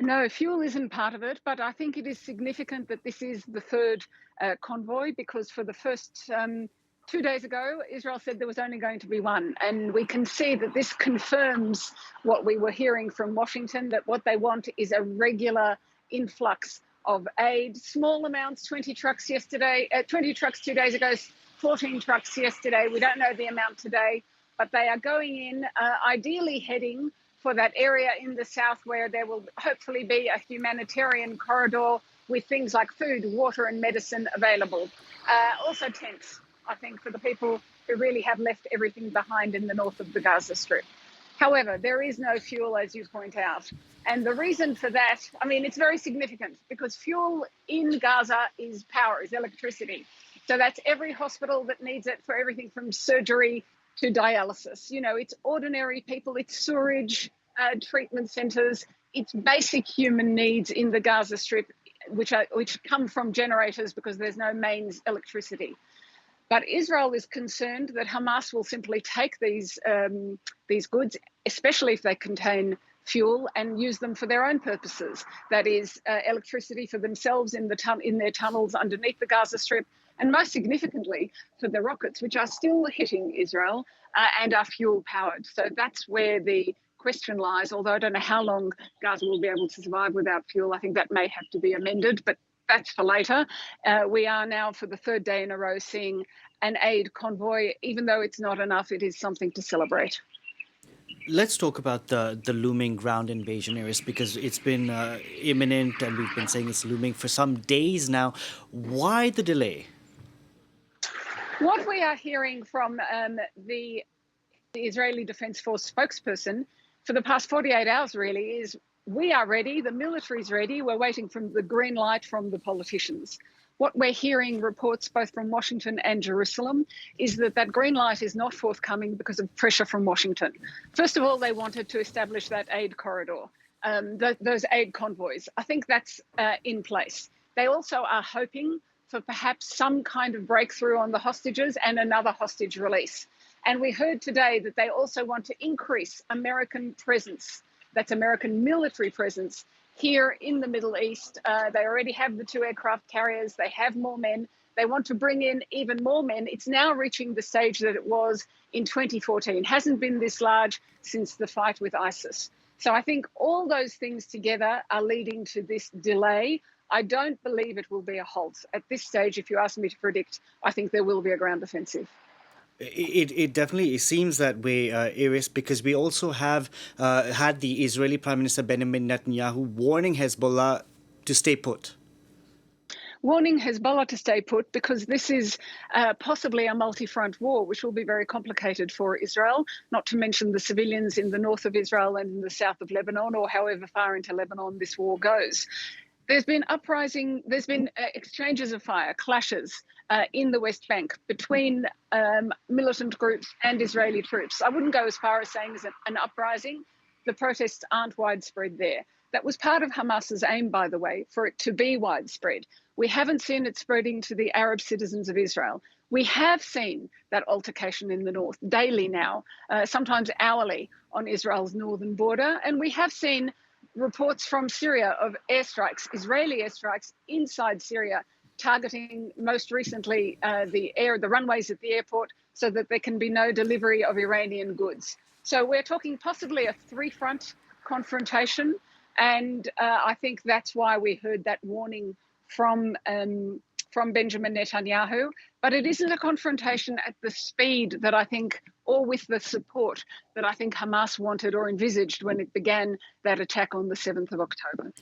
No, fuel isn't part of it, but I think it is significant that this is the third convoy because for the first 2 days ago, Israel said there was only going to be one. And we can see that this confirms what we were hearing from Washington, that what they want is a regular influx of aid, small amounts, 20 trucks yesterday, 20 trucks 2 days ago, 14 trucks yesterday. We don't know the amount today, but they are going in, ideally heading for that area in the south where there will hopefully be a humanitarian corridor with things like food, water and medicine available. Also tents, I think, for the people who really have left everything behind in the north of the Gaza Strip. However, there is no fuel, as you point out. And the reason for that, I mean, it's very significant because fuel in Gaza is power, is electricity. So that's every hospital that needs it for everything from surgery to dialysis. You know, it's ordinary people, it's sewerage, treatment centres, it's basic human needs in the Gaza Strip, which come from generators because there's no mains electricity. But Israel is concerned that Hamas will simply take these goods, especially if they contain fuel, and use them for their own purposes. That is, electricity for themselves in their tunnels underneath the Gaza Strip, and most significantly for the rockets, which are still hitting Israel and are fuel powered. So that's where the question lies. Although I don't know how long Gaza will be able to survive without fuel. I think that may have to be amended, but that's for later. We are now, for the third day in a row, seeing an aid convoy. Even though it's not enough, it is something to celebrate. Let's talk about the looming ground invasion, Iris, because it's been imminent and we've been saying it's looming for some days now. Why the delay? What we are hearing from the Israeli Defense Force spokesperson for the past 48 hours really is we are ready, the military's ready, we're waiting for the green light from the politicians. What we're hearing reports both from Washington and Jerusalem is that green light is not forthcoming because of pressure from Washington. First of all, they wanted to establish that aid corridor, those aid convoys. I think that's in place. They also are hoping for perhaps some kind of breakthrough on the hostages and another hostage release. And we heard today that they also want to increase American presence, that's American military presence, here in the Middle East. They already have the 2 aircraft carriers. They have more men. They want to bring in even more men. It's now reaching the stage that it was in 2014. It hasn't been this large since the fight with ISIS. So I think all those things together are leading to this delay. I don't believe it will be a halt. At this stage, if you ask me to predict, I think there will be a ground offensive. It definitely seems that way, Iris, because we also have had the Israeli Prime Minister Benjamin Netanyahu warning Hezbollah to stay put. Warning Hezbollah to stay put because this is possibly a multi-front war, which will be very complicated for Israel, not to mention the civilians in the north of Israel and in the south of Lebanon, or however far into Lebanon this war goes. There's been uprising, there's been exchanges of fire, clashes in the West Bank between militant groups and Israeli troops. I wouldn't go as far as saying it's an uprising. The protests aren't widespread there. That was part of Hamas's aim, by the way, for it to be widespread. We haven't seen it spreading to the Arab citizens of Israel. We have seen that altercation in the north daily now, sometimes hourly on Israel's northern border. And we have seen reports from Syria of airstrikes, Israeli airstrikes inside Syria, targeting most recently the runways at the airport so that there can be no delivery of Iranian goods. So we're talking possibly a 3-front confrontation. And I think that's why we heard that warning from Benjamin Netanyahu. But it isn't a confrontation at the speed that I think, or with the support that I think Hamas wanted or envisaged when it began that attack on the 7th of October.